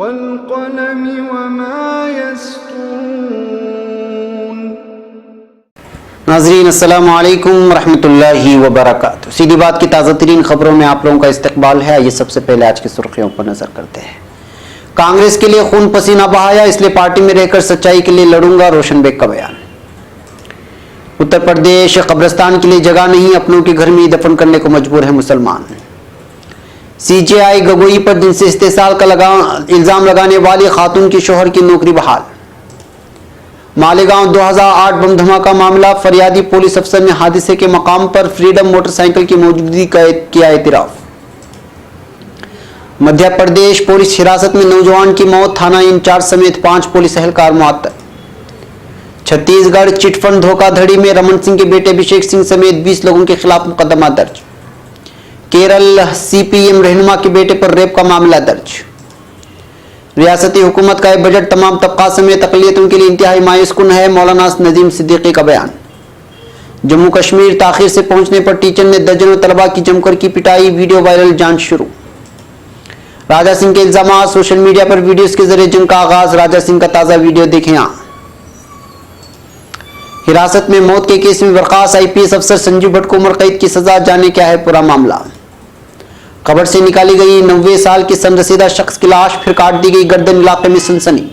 वल्क़लमि वमा यस्तूरून। नाज़रीन अस्सलामु अलैकुम रहमतुल्लाहि व बरकातुहू। सीधी बात की ताज़ा तरीन खबरों में आप लोगों का इस्तकबाल है। आइए सबसे पहले आज की सुर्खियों पर नजर करते हैं। कांग्रेस के लिए खून पसीना बहाया, इसलिए पार्टी में रहकर सच्चाई के लिए लड़ूंगा, रोशन बेग का बयान। उत्तर प्रदेश कब्रिस्तान के लिए जगह नहीं, अपनों के घर में ही दफन करने को मजबूर है मुसलमान। सीजेआई गगोई पर जिनसे इस्तेसाल का इल्जाम लगाने वाली खातून की शोहर की नौकरी बहाल। मालेगांव 2008 बम धमाका मामला, फरियादी पुलिस अफसर ने हादसे के मकाम पर फ्रीडम मोटरसाइकिल की मौजूदगी का किया एतराफ। मध्य प्रदेश पुलिस हिरासत में नौजवान की मौत, थाना इंचार्ज समेत 5 पुलिस एहलकार मुअत्तल। छत्तीसगढ़ चिटफंड धोखाधड़ी में रमन सिंह के बेटे अभिषेक सिंह समेत 20 लोगों के खिलाफ मुकदमा दर्ज। केरल सीपीएम रहनुमा के बेटे पर रेप का मामला दर्ज। रियासती हुकूमत का बजट तमाम तबका समेत अक़लियतों के लिए इंतहाई मायूस कुन है, मौलाना नजीम सिद्दीकी का बयान। जम्मू कश्मीर ताखिर से पहुंचने पर टीचर ने दर्जनों तलबा की जमकर की पिटाई, वीडियो वायरल, जांच शुरू। राजा सिंह के इल्जामात, सोशल मीडिया पर वीडियोस के जरिए जंग का आगाज, राजा सिंह का ताजा वीडियो देखें यहाँ। हिरासत में मौत के केस में बर्खास्त आईपीएस अफसर संजीव भट्ट को उम्र कैद की सजा, जाने क्या है पूरा मामला। कब्र से निकाली गई 90 साल की सनरसीदा शख्स की लाश, फिर काट दी गई गर्दन, इलाके में सनसनी।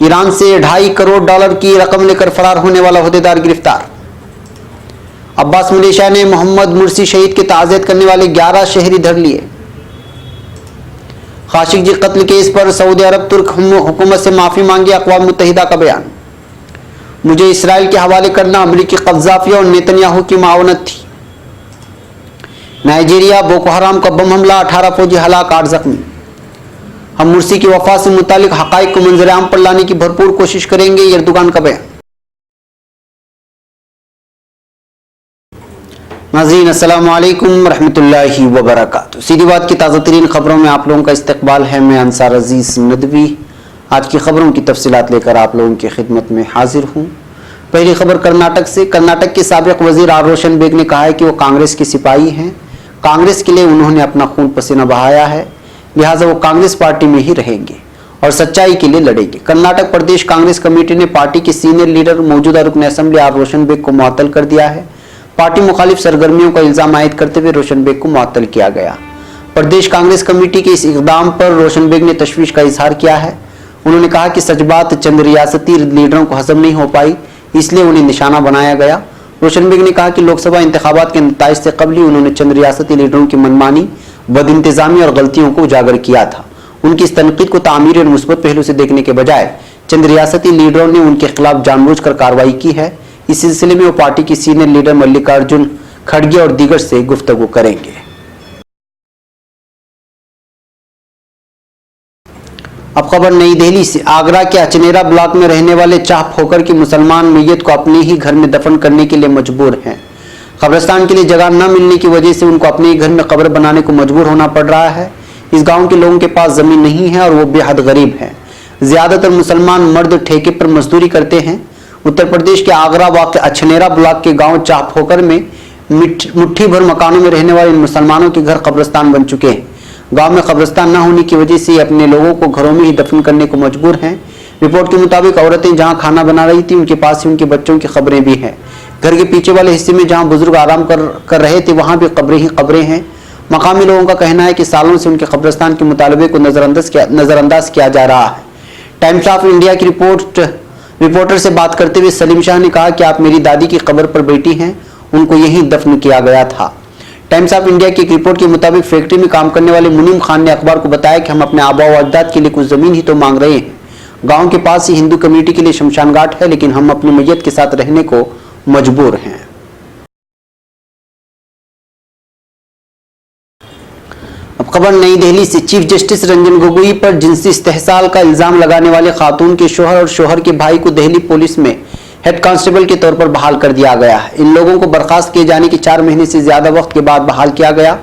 ईरान से $2.5 करोड़ की रकम लेकर फरार होने वाला ओहदेदार गिरफ्तार। अब्बास मलेशिया ने मोहम्मद मुर्सी शहीद की ताज़ियत करने वाले 11 शहरी धर लिए। खाशिकजी कत्ल केस पर सऊदी अरब तुर्क हुकूमत से माफी मांगी, अक़वाम मुत्तहिदा का बयान। मुझे इसराइल के हवाले करना अमरीकी कज़्ज़ाफ़ी और नेतन्याहू की मावनत थी। नाइजीरिया बोको हराम का बम हमला, 18 फौजी हलाक, 8 जख्मी। हम मुर्सी की वफा से मुतालिक हक़ाइक़ को मंज़र आम पर लाने की भरपूर कोशिश करेंगे, एर्दोगान का बयान। नाज़रीन अस्सलामु अलैकुम रहमतुल्लाहि व बरकातुहू। सीधी बात की ताज़ा तरीन खबरों में आप लोगों का इस्तकबाल है। मैं अंसार अजीज़ नदवी आज की खबरों की तफसीलात लेकर आप लोगों की खिदमत में हाजिर हूँ। पहली खबर कर्नाटक से। कर्नाटक के साबिक वजीर आर रोशन बेग ने कहा है कि वो कांग्रेस के सिपाही हैं। कांग्रेस के लिए उन्होंने अपना खून पसीना बहाया है, लिहाजा वो कांग्रेस पार्टी में ही रहेंगे और सच्चाई के लिए लड़ेंगे। कर्नाटक प्रदेश कांग्रेस कमेटी ने पार्टी के सीनियर लीडर मौजूदा रुकन असेंबली आर रोशन बेग को मुअत्तल कर दिया है। पार्टी मुखालिफ सरगर्मियों का इल्जाम आयद करते हुए रोशन बेग को मुअत्तल किया गया। प्रदेश कांग्रेस कमेटी के इस इक़दाम पर रोशन बेग ने तशवीश का इजहार किया है। उन्होंने कहा कि सच बात चंद रियासती लीडरों को हजम नहीं हो पाई, इसलिए उन्हें निशाना बनाया गया। रोशन बेग ने कहा कि लोकसभा इंतखाबात के नताइज से कबल ही उन्होंने चंद रियासती लीडरों की मनमानी, बदइंतजामी और गलतियों को उजागर किया था। उनकी इस तनकीद को तामीरी और मुस्बत पहलू से देखने के बजाय चंद रियासती लीडरों ने उनके खिलाफ जानबूझकर कार्रवाई की है। इस सिलसिले में वो पार्टी के सीनियर लीडर मल्लिकार्जुन खड़गे और दीगर से गुफ्तगू करेंगे। अब खबर नई दिल्ली से। आगरा के अचनेरा ब्लॉक में रहने वाले चाह फोकर की मुसलमान मैयत को अपने ही घर में दफन करने के लिए मजबूर हैं। कब्रिस्तान के लिए जगह न मिलने की वजह से उनको अपने ही घर में कब्र बनाने को मजबूर होना पड़ रहा है। इस गांव के लोगों के पास जमीन नहीं है और वो बेहद गरीब हैं। ज्यादातर मुसलमान मर्द ठेके पर मजदूरी करते हैं। उत्तर प्रदेश के आगरा वाक़ अचनेरा ब्लॉक के गाँव चाह फोकर में मुट्ठी भर मकानों में रहने वाले मुसलमानों के घर कब्रिस्तान बन चुके हैं। गांव में कब्रिस्तान न होने की वजह से अपने लोगों को घरों में ही दफन करने को मजबूर हैं। रिपोर्ट के मुताबिक औरतें जहां खाना बना रही थी, उनके पास ही उनके बच्चों की खबरें भी हैं। घर के पीछे वाले हिस्से में जहां बुजुर्ग आराम कर रहे थे, वहां भी कब्रें ही कब्रें हैं। मकामी लोगों का कहना है कि सालों से उनके कब्रिस्तान के मुतालबे को नजरअंदाज किया जा रहा है। टाइम्स ऑफ इंडिया की रिपोर्टर से बात करते हुए सलीम शाह ने कहा कि आप मेरी दादी की कब्र पर बैठी हैं, उनको यहीं दफन किया गया था। टाइम्स ऑफ इंडिया की एक रिपोर्ट के मुताबिक फैक्ट्री में काम करने वाले मुनीम खान ने अखबार को बताया कि हम अपने आबा व अजदाद के लिए कुछ जमीन ही तो मांग रहे हैं। गांव के पास ही हिंदू कम्युनिटी के लिए शमशान घाट है, लेकिन हम अपनी मैयत के साथ रहने को मजबूर हैं। अब खबर नई दिल्ली से। चीफ जस्टिस रंजन गोगोई पर जिनसी इस्तेहसाल का इल्जाम लगाने वाले खातून के शोहर और शोहर के भाई को दिल्ली पुलिस में हेड कांस्टेबल के तौर पर बहाल कर दिया गया है। इन लोगों को बर्खास्त किए जाने के 4 महीने से ज्यादा वक्त के बाद बहाल किया गया।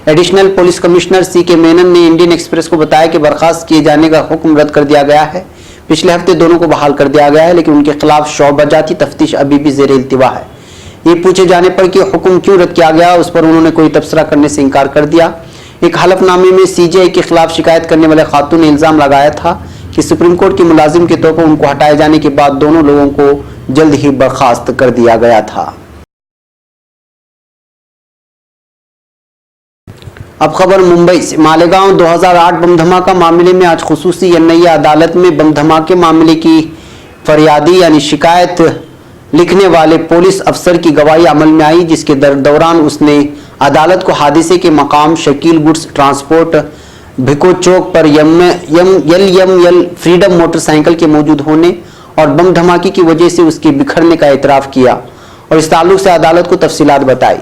Additional police commissioner CK Menon ने इंडियन एक्सप्रेस को बताया कि बर्खास्त किए जाने का हुक्म रद्द कर दिया गया है। पिछले हफ्ते दोनों को बहाल कर दिया गया है, लेकिन उनके खिलाफ शोबाजाती तफ्तीश अभी भी ज़ेर इल्तिवा है। ये पूछे जाने पर कि हुक्म क्यों रद्द किया गया, उस पर उन्होंने कोई तबसरा करने से इनकार कर दिया। एक हलफनामे में सीजेआई के खिलाफ शिकायत करने वाले खातून ने इल्जाम लगाया था कि सुप्रीम कोर्ट के मुलाजिम के तौर पर उनको हटाए जाने के बाद दोनों लोगों को जल्द ही बर्खास्त कर दिया गया था। अब खबर मुंबई से। मालेगांव 2008 बम धमाका मामले में आज खुसूसी एनआईए अदालत में बम धमाके मामले की फरियादी यानी शिकायत लिखने वाले पुलिस अफसर की गवाही अमल में आई, जिसके दौरान उसने अदालत को हादसे के मकाम शकील गुड्स ट्रांसपोर्ट भिको चौक पर एल फ्रीडम मोटरसाइकिल के मौजूद होने और बम धमाके की वजह से उसके बिखरने का एतराफ किया और इस ताल्लुक से अदालत को तफसीलात बताई।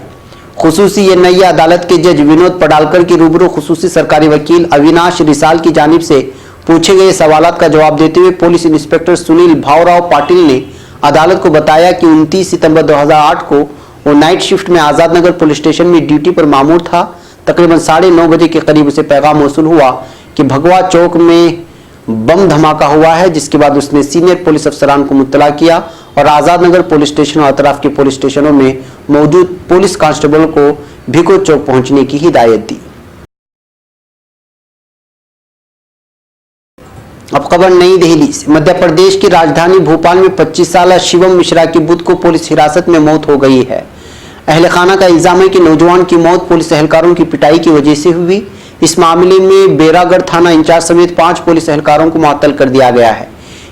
खुसूसी एनआईए अदालत के जज विनोद पडालकर की रूबरू खुसूसी सरकारी वकील अविनाश रिसाल की जानिब से पूछे गए सवालात का जवाब देते हुए पुलिस इंस्पेक्टर सुनील भावराव पाटिल ने अदालत को बताया कि 29 सितंबर 2008 को वो नाइट शिफ्ट में आजाद नगर पुलिस स्टेशन में ड्यूटी पर मामूर था। तकरीबन 9:30 बजे के करीब उसे पैगाम मौसूल हुआ कि भगवा चौक में बम धमाका हुआ है, जिसके बाद उसने सीनियर पुलिस अफसरान को मुत्तला किया और आजाद नगर पुलिस स्टेशन और अतराफ के पुलिस स्टेशनों में मौजूद पुलिस कांस्टेबल को भिको चौक पहुंचने की हिदायत दी। अब खबर नई दिल्ली से। मध्य प्रदेश की राजधानी भोपाल में 25 साल शिवम मिश्रा की बुध को पुलिस हिरासत में मौत हो गई है। अहले खाना का इल्जाम है कि नौजवान की मौत पुलिस एहलकारों की पिटाई की वजह से हुई। इस मामले में बेरागढ़ थाना इंचार्ज समेत 5 पुलिस एहलकारों को मुअत्तल कर दिया गया है।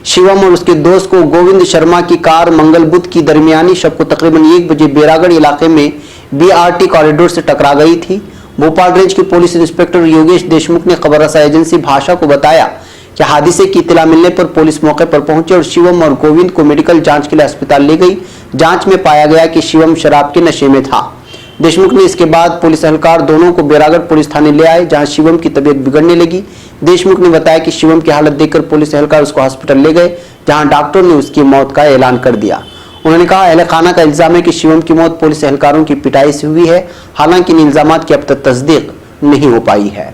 शिवम और उसके दोस्त को गोविंद शर्मा की कार मंगल बुध की दरमियानी शब को तकरीबन 1 बजे बेरागढ़ इलाके में बीआरटी कॉरिडोर से टकरा गई थी। भोपाल रेंज के पुलिस इंस्पेक्टर योगेश देशमुख ने खबर रसा एजेंसी भाषा को बताया कि हादसे की इत्तला मिलने पर पुलिस मौके पर पहुंची और शिवम और गोविंद को मेडिकल जांच के लिए अस्पताल ले गई। जांच में पाया गया कि शिवम शराब के नशे में था। देशमुख ने इसके बाद पुलिस एहलकार दोनों को बेरागढ़ पुलिस थाने ले आए, जहां शिवम की तबीयत बिगड़ने लगी। देशमुख ने बताया कि शिवम की हालत देखकर पुलिस एहलकार उसको हॉस्पिटल ले गए, जहां डॉक्टर ने उसकी मौत का ऐलान कर दिया। उन्होंने कहा, अहले खाना का इल्जाम है कि शिवम की मौत पुलिस एहलकारों की पिटाई से हुई है। हालांकि इन इल्जामात की अब तक तस्दीक नहीं हो पाई है।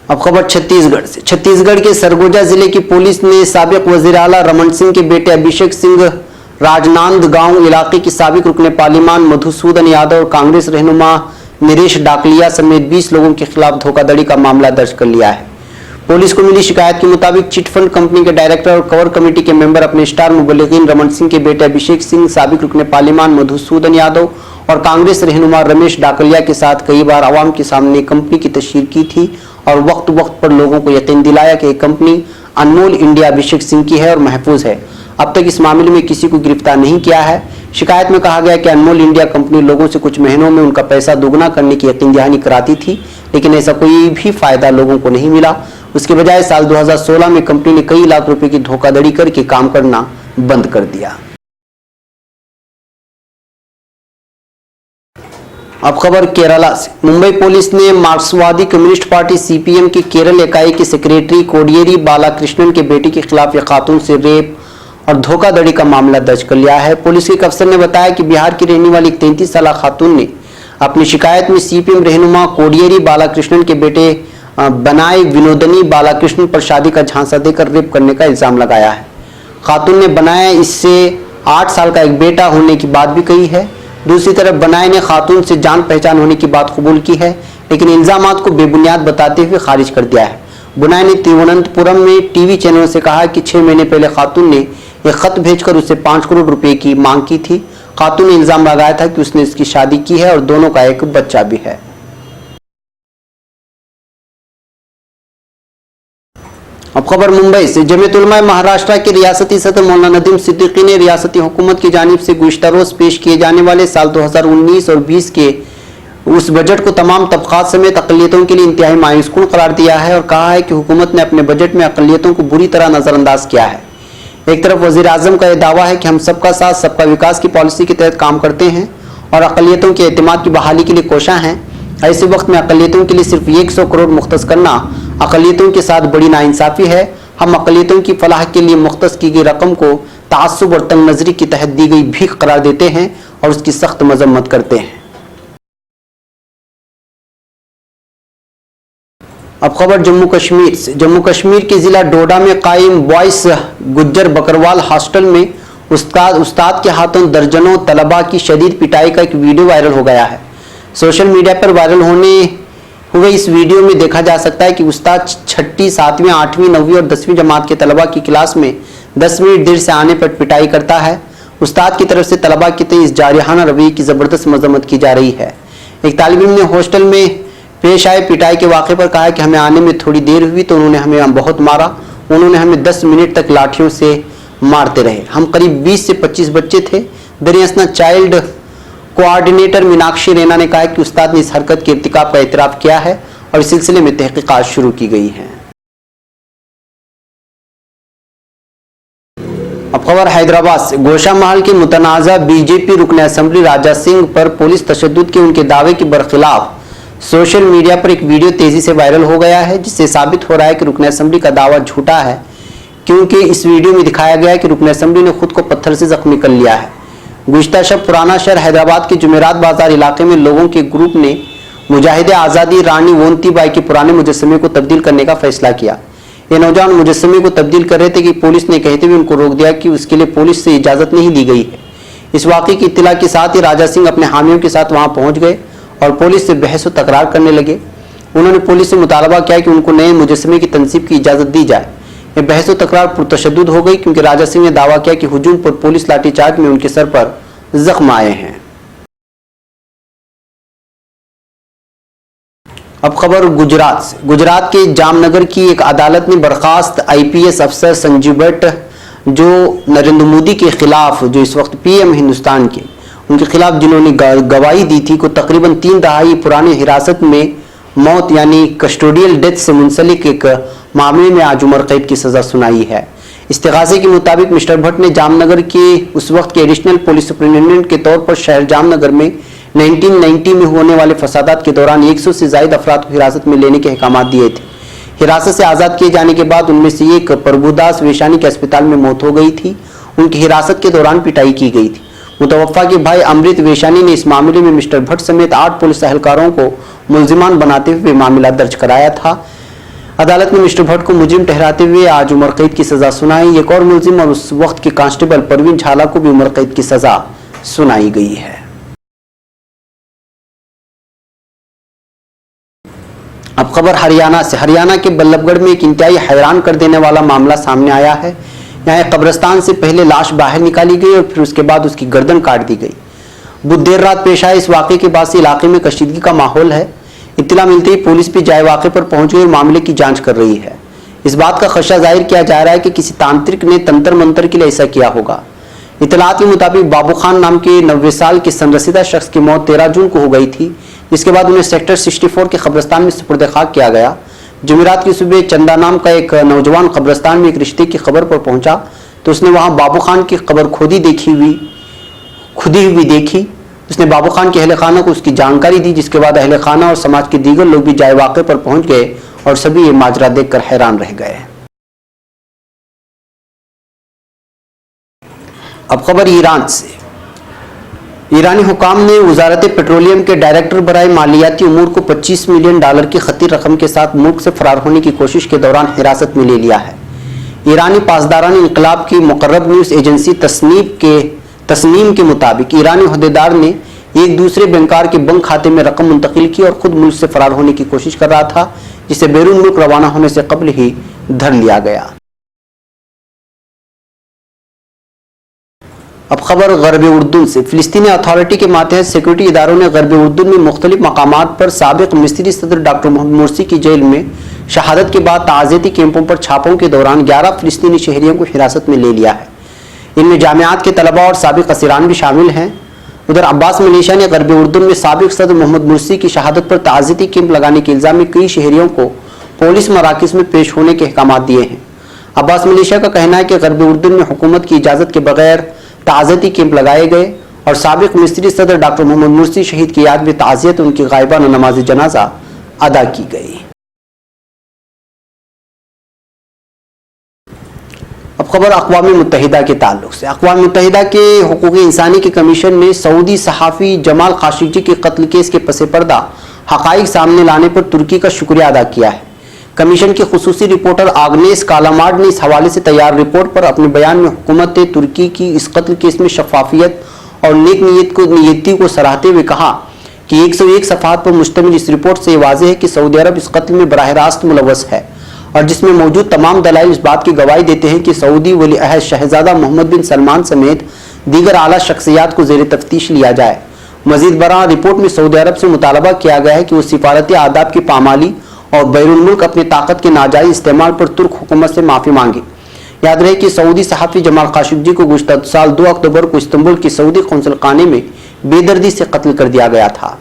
अब खबर छत्तीसगढ़ से। छत्तीसगढ़ के सरगुजा जिले की पुलिस ने साबिक वजीर आला रमन सिंह के बेटे अभिषेक सिंह राजनांदगांव इलाके की साबिक रुकने पार्लिमान मधुसूदन यादव और कांग्रेस रहनुमा नरेश डाकलिया समेत 20 लोगों के खिलाफ धोखाधड़ी का मामला दर्ज कर लिया है। पुलिस को मिली शिकायत के मुताबिक चिटफंड कंपनी के डायरेक्टर और कवर कमेटी के मेंबर अपने स्टार मुबल्लिगीन रमन सिंह के बेटे अभिषेक सिंह, साबिक रुकने पार्लिमान मधुसूदन यादव और कांग्रेस रहनुमा रमेश डाकलिया के साथ कई बार आवाम के सामने कंपनी की तशहीर की थी और वक्त वक्त पर लोगों को यकीन दिलाया कि एक कंपनी अनमोल इंडिया अभिषेक सिंह की है और महफूज है। अब तक इस मामले में किसी को गिरफ्तार नहीं किया है। शिकायत में कहा गया कि अनमोल इंडिया कंपनी लोगों से कुछ महीनों में उनका पैसा दोगुना करने की यकीन दहानी कराती थी, लेकिन ऐसा कोई भी फायदा लोगों को नहीं मिला। उसके बजाय साल 2016 में कंपनी ने कई लाख रुपए की धोखाधड़ी करके काम करना बंद कर दिया। अब खबर केरला से। मुंबई पुलिस ने मार्क्सवादी कम्युनिस्ट पार्टी सीपीएम की केरल इकाई के सेक्रेटरी कोडियेरी बालाकृष्णन के बेटे के खिलाफ एक खातून से रेप और धोखाधड़ी का मामला दर्ज कर लिया है। पुलिस के एक अफसर ने बताया कि बिहार की रहने वाली एक 33 साल खातून ने अपनी शिकायत में सीपीएम रहनुमा कोडियेरी बालाकृष्णन के बेटे बनाए विनोदनी बालाकृष्णन पर शादी का झांसा देकर रेप करने का इल्जाम लगाया है। खातून ने बनाया इससे 8 साल का एक बेटा होने की बात भी कही है। दूसरी तरफ बनाए ने खातून से जान पहचान होने की बात कबूल की है, लेकिन इल्जामात को बेबुनियाद बताते हुए खारिज कर दिया है। बनाए ने तिरुवनंतपुरम में टीवी चैनल से कहा कि 6 महीने पहले खातून ने एक खत भेजकर उससे 5 करोड़ रुपए की मांग की थी। खातून ने इल्जाम लगाया था कि उसने इसकी शादी की है और दोनों का एक बच्चा भी है। अब खबर मुंबई से। जमीयत उलमा महाराष्ट्र के रियासती सदर मौलाना नदीम सिद्दीकी ने रियासती हुकूमत की जानिब से गुज़िश्ता रोज पेश किए जाने वाले साल 2019 और 20 के उस बजट को तमाम तबकात समेत अक़लियतों के लिए इंतहाई मायूसकुन करार दिया है और कहा है कि हुकूमत ने अपने बजट में अक़लियतों को बुरी तरह नज़रअंदाज किया है। एक तरफ वज़ीर आज़म का यह दावा है कि हम सबका साथ सबका विकास की पॉलिसी के तहत काम करते हैं और अक़लियतों के एतमाद की बहाली के लिए कोशां हैं। ऐसे वक्त में अक़लियतों के लिए सिर्फ 100 करोड़ मुख्तस करना अक़लियतों के साथ बड़ी नाइंसाफ़ी है। हम अक़लियतों की फलाह के लिए मुख्तस की गई रकम को तासुब और तंग नज़री के तहत दी गई भीख करार देते हैं और उसकी सख्त मजम्मत करते हैं। अब खबर जम्मू कश्मीर से। जम्मू कश्मीर के जिला डोडा में कायम बॉयस गुज्जर बकरवाल हॉस्टल में उस्ताद के हाथों दर्जनों तलबा की शदीद पिटाई का एक वीडियो वायरल हो गया है। सोशल मीडिया पर वायरल हुए इस वीडियो में देखा जा सकता है कि उस्ताद 6ठी, 7वीं, 8वीं, 9वीं और 10वीं जमात के तलबा की क्लास में 10 मिनट देर से आने पर पिटाई करता है। उस्ताद की तरफ से तलबा के तय इस जारिहाना रवैये की ज़बरदस्त मजम्मत की जा रही है। एक तालिब इल्म ने हॉस्टल में पेश आए पिटाई के वाक़े पर कहा कि हमें आने में थोड़ी देर हुई तो उन्होंने हमें बहुत मारा। उन्होंने हमें 10 मिनट तक लाठियों से मारते रहे। हम करीब 20 से 25 बच्चे थे। दरियासना चाइल्ड कोऑर्डिनेटर मीनाक्षी रैना ने कहा कि उस्ताद ने इस हरकत के इर्तिकाब का एतराफ़ किया है और इस सिलसिले में तहक़ीक़ात शुरू की गई हैं। अब खबर हैदराबाद से। गोशा महल के मुतनाज़ा बीजेपी रुकन असम्बली राजा सिंह पर पुलिस तशद्दुद के उनके दावे के बरखिलाफ सोशल मीडिया पर एक वीडियो तेजी से वायरल हो गया है, जिससे साबित हो रहा है कि रुकन असम्बली का दावा झूठा है, क्योंकि इस वीडियो में दिखाया गया है कि रुकन असम्बली ने खुद को पत्थर से जख्मी कर लिया है। गुज़िश्ता शब पुराना शहर हैदराबाद के जुमेरात बाजार इलाके में लोगों के ग्रुप ने मुजाहिदे आज़ादी रानी वोंती बाई के पुराने मुजस्समे को तब्दील करने का फैसला किया। ये नौजवान मुजस्समे को तब्दील कर रहे थे कि पुलिस ने कहते हुए उनको रोक दिया कि उसके लिए पुलिस से इजाज़त नहीं दी गई है। इस वाक़े की इत्तला के साथ ही राजा सिंह अपने हामियों के साथ वहां पहुंच गए और पुलिस से बहस व तकरार करने लगे। उन्होंने पुलिस से मुतालबा किया कि उनको नए मुजस्समे की तनसीब की इजाज़त दी जाए। ये बहस व तकरार पुरतशद्दुद हो गई, क्योंकि राजा सिंह ने दावा किया कि हुजूम पर पुलिस लाठीचार्ज में उनके सर पर जख्म आए हैं। अब खबर गुजरात से। गुजरात के जामनगर की एक अदालत ने बर्खास्त IPS अफसर संजीव भट्ट, जो नरेंद्र मोदी के खिलाफ, जो इस वक्त PM हिंदुस्तान के, उनके खिलाफ जिन्होंने गवाही दी थी, को तकरीबन 3 दहाई पुराने हिरासत में मौत यानी कस्टोडियल डेथ से मुंसलिक एक मामले में आज उम्र कैद की सजा सुनाई है। इस्तिगासे के मुताबिक मिस्टर भट्ट ने जामनगर के उस वक्त के एडिशनल पुलिस सुपरिटेंडेंट के तौर पर शहर जामनगर में 1990 में होने वाले फसादात के दौरान 100 से ज्यादा अफराद को हिरासत में लेने के अहकाम दिए थे। हिरासत से आज़ाद किए जाने के बाद उनमें से एक प्रभुदास वेशानी के अस्पताल में मौत हो गई थी। उनकी हिरासत के दौरान पिटाई की गई थी। मुतवफ़ा के भाई अमृत वेशानी ने इस मामले में मिस्टर भट्ट समेत 8 पुलिस एहलकारों को मुल्जिमान बनाते हुए मामला दर्ज कराया था। अदालत ने मिस्टर भट्ट को मुजरिम ठहराते हुए आज उम्र कैद की सजा सुनाई। एक और मुल्जिम और उस वक्त के कांस्टेबल परवीन झाला को भी उम्र कैद की सजा सुनाई गई है। अब खबर हरियाणा से। हरियाणा के बल्लभगढ़ में एक इंतहाई हैरान कर देने वाला मामला सामने आया है। यहाँ एक कब्रिस्तान से पहले लाश बाहर निकाली गई और फिर उसके बाद उसकी गर्दन काट दी गई। बुध देर रात पेश आए इस वाक़े के बाद से इलाके में कशीदगी का माहौल है। इत्तला मिलते ही पुलिस भी जाए वाक़े पर पहुंच गई और मामले की जांच कर रही है। इस बात का खदशा जाहिर किया जा रहा है कि किसी तांत्रिक ने तंत्र मंत्र के लिए ऐसा किया होगा। इत्तलात के मुताबिक बाबू खान नाम के 90 साल के सनरसीदा शख्स की मौत 13 जून को हो गई थी, जिसके बाद उन्हें सेक्टर 64 के कब्रिस्तान में सुपुर्द खाक किया गया। जुमेरात की सुबह चंदा नाम का एक नौजवान कब्रिस्तान में एक रिश्ते की खबर पर पहुंचा तो उसने वहां बाबू खान की कब्र खुदी हुई देखी। उसने बाबू खान के अहले खाना को उसकी जानकारी दी, जिसके बाद अहले खाना और समाज के दीगर लोग भी जाए वाक़े पर पहुंच गए और सभी ये माजरा देखकर हैरान रह गए। अब खबर ईरान से। ईरानी हुकाम ने वजारत पेट्रोलियम के डायरेक्टर बराए मालियाती उमूर को $25 मिलियन की खती रकम के साथ मुल्क से फरार होने की कोशिश के दौरान हिरासत में ले लिया है। ईरानी पासदारान इंकलाब की मुकर्रब न्यूज़ एजेंसी तस्नीम के मुताबिक ईरानी अहदेदार ने एक दूसरे बैंकर के बैंक खाते में रकम मुंतकिल की और खुद मुल्क से फरार होने की कोशिश कर रहा था, जिसे बैरून मुल्क रवाना होने से कबल ही धर लिया गया। अब खबर गरब उर्दून से। फिलिस्तीनी अथॉरिटी के मातहत सिक्योरिटी इदारों ने गरब उर्दून में मुख्तलिफ मकामात पर साबिक मिस्री सदर डॉक्टर मोहम्मद मुर्सी की जेल में शहादत के बाद ताज़ियती कैंपों पर छापों के दौरान 11 फिलिस्तीनी शहरियों को हिरासत में ले लिया है। इनमें जामियात के तलबा और साबिक असीरान भी शामिल हैं। उधर अब्बास मलेशिया ने गरब उर्दून में साबिक सदर मोहम्मद मुर्सी की शहादत पर ताज़ियती कैंप लगाने के इल्ज़ाम में कई शहरियों को पुलिस मराकिज़ में पेश होने के अहकाम दिए हैं। अब्बास मलेशिया का कहना है कि गरब उर्दून में हुकूमत की इजाज़त के बगैर ताज़ियती कैंप लगाए गए और साबिक मिस्री सदर डॉक्टर मोहम्मद मुर्सी शहीद की याद में ताज़ियत उनकी गायबाना नमाज जनाजा अदा की गई। अब खबर अक़वाम मुत्तहिदा के ताल्लुक से। अक़वाम मुत्तहिदा के हुकूक़ इंसानी के कमीशन ने सऊदी सहाफ़ी जमाल खाशोगी के कत्ल केस के पसे पर्दा हक़ाइक़ सामने लाने पर तुर्की का शुक्रिया अदा किया है। कमीशन के खुसूसी रिपोर्टर आग्नेस कालामार्ड ने इस हवाले से तैयार रिपोर्ट पर अपने बयान में हुकूमत तुर्की की इस कत्ल केस में शफाफियत और नेक नीयती को सराहते हुए कहा कि 101 सफ़हात पर मुश्तमिल इस रिपोर्ट से वाज़ेह है कि सऊदी अरब इस कत्ल में बराह रास्त मुलव्वस है और जिसमें मौजूद तमाम दलाइल इस बात की गवाही देते हैं कि सऊदी वली अहद शहजादा मोहम्मद बिन सलमान समेत दीगर आला शख्सियात को ज़ेर तफ्तीश लिया जाए। मजीद बरां रिपोर्ट में सऊदी अरब से मुतालबा किया गया है कि वो सिफारती आदाब की पामाली और बैरून मुल्क अपने ताकत के नाजायज इस्तेमाल पर तुर्क हुकूमत से माफ़ी मांगे। याद रहे कि सऊदी सहाफ़ी जमाल खाशोगी को गुज़श्ता साल 2 अक्टूबर को इस्तांबुल की सऊदी कौंसल खाने में बेदर्दी से कत्ल कर दिया गया था।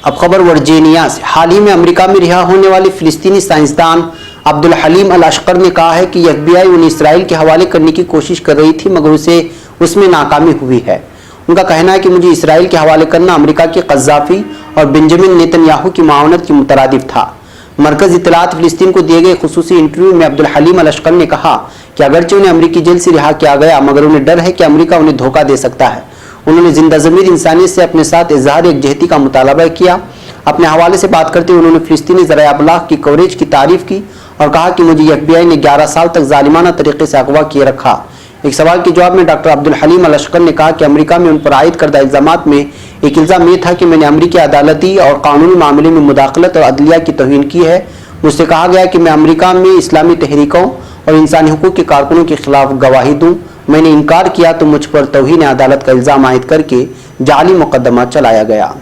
अब खबर वर्जीनिया से। हाल ही में अमेरिका में रिहा होने वाले फिलिस्तीनी साइंसदान अब्दुल हलीम अल अशकर ने कहा है कि FBI उन्हें इसराइल के हवाले करने की कोशिश कर रही थी मगर उसे उसमें नाकामी हुई है। उनका कहना है कि मुझे इसराइल के हवाले करना अमेरिका के कज़्ज़ाफ़ी और बेंजामिन नेतन्याहू की मावनत के मुतरादिफ था। मरकज़ इत्तलात फिलिस्तीन को दिए गए खुसूसी इंटरव्यू में अब्दुल हलीम अल अशकर ने कहा कि अगरचे उन्हें अमेरिकी जेल से रिहा किया गया मगर उन्हें डर है कि अमेरिका उन्हें धोखा दे सकता है। उन्होंने जिंदा ज़मीर इंसानियत से अपने साथ इजहार यकजहती का मुतालबा किया। अपने हवाले से बात करते हुए उन्होंने फिलिस्तीनी ज़राए अबलाग की कवरेज की तारीफ की और कहा कि मुझे FBI ने 11 साल तक जालिमाना तरीके से अगवा किए रखा। एक सवाल के जवाब में डॉक्टर अब्दुल हलीम अल अशकर ने कहा कि अमेरिका में उन पर आयद करदा इल्ज़ामात में एक इल्ज़ाम ये था कि मैंने अमेरिकी अदालती और कानूनी मामले में मुदाखलत और अदलिया की तौहीन की है। मुझसे कहा गया कि मैं अमेरिका में इस्लामी तहरीकों और इंसानी हुकूक के कारकुनों के खिलाफ गवाही दूं। मैंने इनकार किया तो मुझ पर तौहीन अदालत का इल्ज़ाम आयद करके जाली मुकदमा चलाया गया।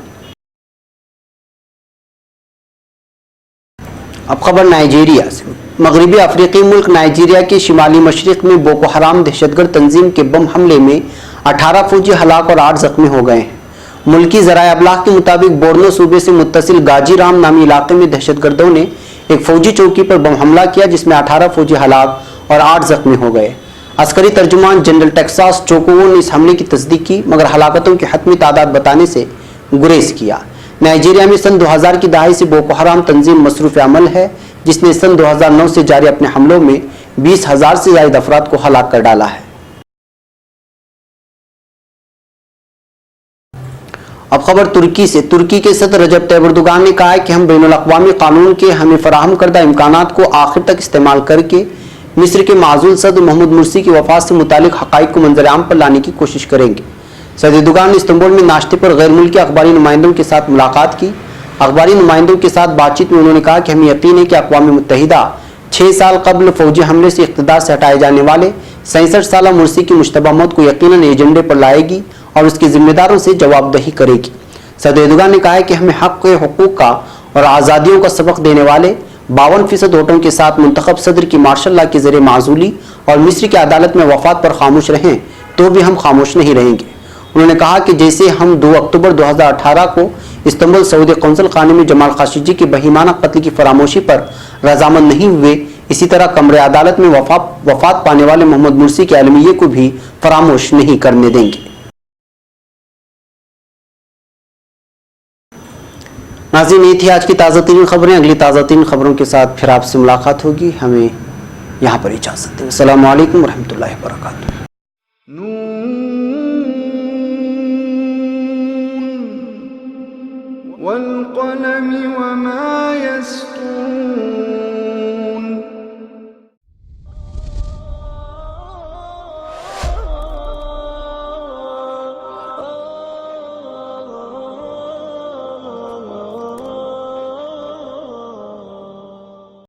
अब खबर नाइजीरिया से। मगरबी अफ्रीकी मुल्क नाइजीरिया के शिमाली मशरिक में बोको हराम दहशतगर्द तंजीम के बम हमले में 18 फौजी हलाक और 8 जख्मी हो गए हैं। मुल्की ज़राए अबलाग के मुताबिक बोर्नो सूबे से मुत्तसिल गाजीराम नामी इलाके में दहशतगर्दों ने एक फौजी चौकी पर बम हमला किया जिसमें 18 फौजी हलाक और 8 जख्मी हो गए। अस्करी तर्जुमान जनरल टेक्सास चोकोवो ने इस हमले की तस्दीक की मगर हलाकतों की हतमी तादाद बताने से गुरेज किया। नाइजीरिया में सन 2000 की दहाई से बोको हराम तंजीम मसरूफ़ अमल है जिसने सन 2009 से जारी अपने हमलों में 20,000 से ज़ायद अफराद को हलाक कर डाला है। अब खबर तुर्की से। तुर्की के सदर रजब तैयब एर्दोगान ने कहा है कि हम बैनुल-अक़वामी कानून के हमें फराहम करदा इम्कानात को आखिर तक इस्तेमाल करके मिस्र के माज़ूल सदर मोहम्मद मुर्सी की वफ़ात से मुतालिक हक़ाइक़ को मंज़र-ए-आम पर लाने की कोशिश करेंगे। सदर एर्दोगान ने इस्तांबुल में नाश्ते पर गैर मुल्की अखबारी नुमाइंदों के साथ मुलाकात की। अखबारी नुमाइंदों के साथ बातचीत में उन्होंने कहा कि हमें यकीन है कि अक़वाम मुत्तहिदा 6 साल कबल फौजी हमले से इक़्तिदार से हटाए जाने वाले 67 साला मुर्सी की मुश्तबा मौत को यकीनन एजेंडे पर लाएगी और उसके जिम्मेदारों से जवाबदही करेगी। सदर एर्दोगान ने कहा है कि हमें हक़ हुकूक का और आज़ादियों का सबक देने वाले 52% वोटों के साथ मुंतखब सदर की मार्शल लॉ के ज़रिए माजूली और मिस्र की अदालत में वफात पर खामोश रहें तो भी हम खामोश नहीं रहेंगे। उन्होंने कहा कि जैसे हम 2 अक्टूबर 2018 को इस्तांबुल सऊदी कौंसल खाने में जमाल खाशोगी की बहीमाना कत्ल की फरामोशी पर रजामंद नहीं हुए, इसी तरह कमरे अदालत में वफात पाने वाले मोहम्मद मुर्सी के अलमिये को भी फरामोश नहीं करने देंगे। नाज़रीन, ये थी आज की ताज़ा तरीन खबरें। अगली ताज़ा तरीन खबरों के साथ फिर आपसे मुलाकात होगी। हमें यहाँ पर इजाज़त दें। अस्सलामु अलैकुम व रहमतुल्लाहि व बरकातुहू।